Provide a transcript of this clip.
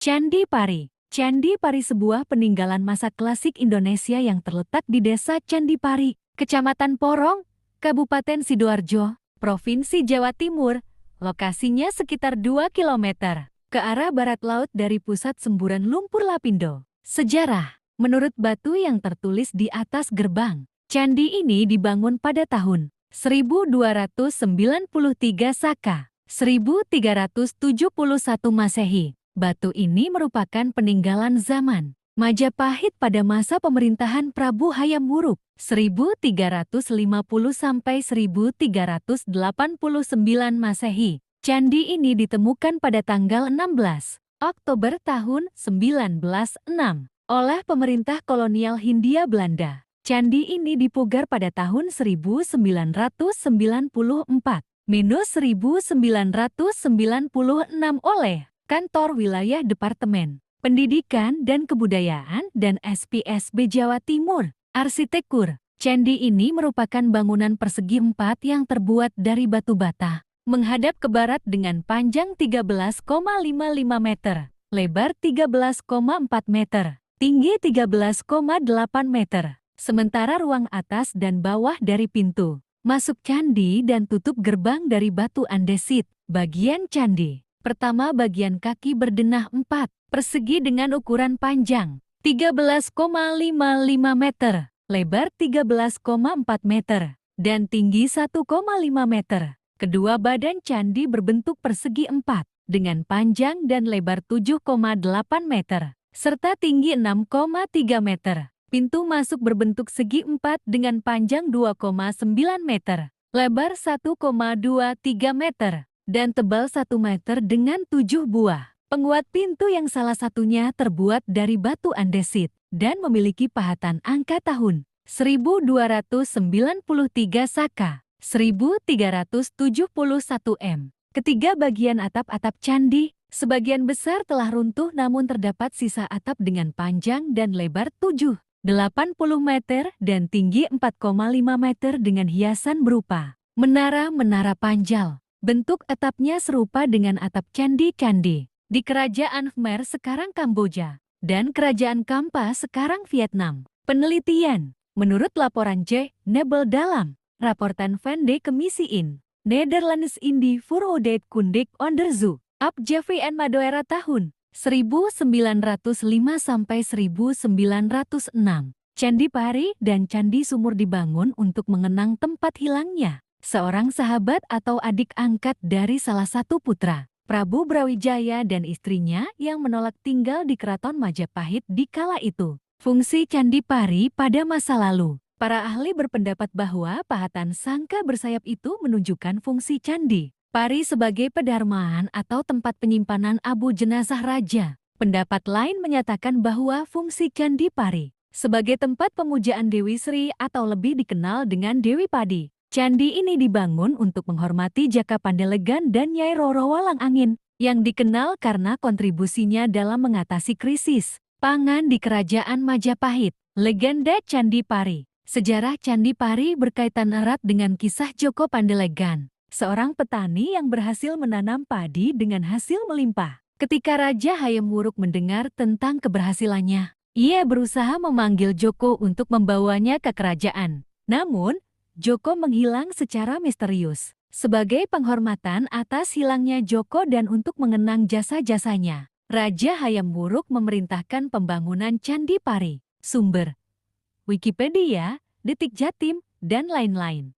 Candi Pari. Candi Pari sebuah peninggalan masa klasik Indonesia yang terletak di Desa Candi Pari, Kecamatan Porong, Kabupaten Sidoarjo, Provinsi Jawa Timur. Lokasinya sekitar 2 km ke arah barat laut dari pusat semburan lumpur Lapindo. Sejarah. Menurut batu yang tertulis di atas gerbang, candi ini dibangun pada tahun 1293 Saka, 1371 Masehi. Batu ini merupakan peninggalan zaman Majapahit pada masa pemerintahan Prabu Hayam Wuruk 1350 sampai 1389 Masehi. Candi ini ditemukan pada tanggal 16 Oktober tahun 1906 oleh pemerintah kolonial Hindia Belanda. Candi ini dipugar pada tahun 1994-1996 oleh Kantor Wilayah Departemen Pendidikan dan Kebudayaan dan SPSB Jawa Timur. Arsitektur. Candi ini merupakan bangunan persegi 4 yang terbuat dari batu bata, menghadap ke barat dengan panjang 13,55 meter, lebar 13,4 meter, tinggi 13,8 meter. Sementara ruang atas dan bawah dari pintu masuk candi dan tutup gerbang dari batu andesit. Bagian candi. Pertama, bagian kaki berdenah 4 persegi dengan ukuran panjang 13,55 meter, lebar 13,4 meter, dan tinggi 1,5 meter. Kedua, badan candi berbentuk persegi 4 dengan panjang dan lebar 7,8 meter, serta tinggi 6,3 meter. Pintu masuk berbentuk segi 4 dengan panjang 2,9 meter, lebar 1,23 meter, dan tebal 1 meter dengan 7 buah penguat pintu yang salah satunya terbuat dari batu andesit dan memiliki pahatan angka tahun 1293 Saka, 1371 M. Ketiga, bagian atap-atap candi, sebagian besar telah runtuh namun terdapat sisa atap dengan panjang dan lebar 7,80 meter dan tinggi 4,5 meter dengan hiasan berupa menara-menara panjang. Bentuk atapnya serupa dengan atap candi-candi di Kerajaan Khmer sekarang Kamboja dan Kerajaan Kampa sekarang Vietnam. Penelitian. Menurut laporan J. Nebel dalam Raportan van de Commissie in Nederlands Indie Voorhouded Kundig Onderzoek Ab JVN Madoera tahun 1905 sampai 1906. Candi Pari dan Candi Sumur dibangun untuk mengenang tempat hilangnya seorang sahabat atau adik angkat dari salah satu putra Prabu Brawijaya dan istrinya yang menolak tinggal di Keraton Majapahit di kala itu. Fungsi Candi Pari pada masa lalu. Para ahli berpendapat bahwa pahatan sangka bersayap itu menunjukkan fungsi Candi Pari sebagai pedharmaan atau tempat penyimpanan abu jenazah raja. Pendapat lain menyatakan bahwa fungsi Candi Pari sebagai tempat pemujaan Dewi Sri atau lebih dikenal dengan Dewi Padi. Candi ini dibangun untuk menghormati Jaka Pandelegan dan Nyai Roro Walang Angin yang dikenal karena kontribusinya dalam mengatasi krisis pangan di Kerajaan Majapahit. Legenda Candi Pari. Sejarah Candi Pari berkaitan erat dengan kisah Joko Pandelegan, seorang petani yang berhasil menanam padi dengan hasil melimpah. Ketika Raja Hayam Wuruk mendengar tentang keberhasilannya, ia berusaha memanggil Joko untuk membawanya ke kerajaan. Namun, Joko menghilang secara misterius. Sebagai penghormatan atas hilangnya Joko dan untuk mengenang jasa-jasanya, Raja Hayam Wuruk memerintahkan pembangunan Candi Pari. Sumber Wikipedia, Detik Jatim, dan lain-lain.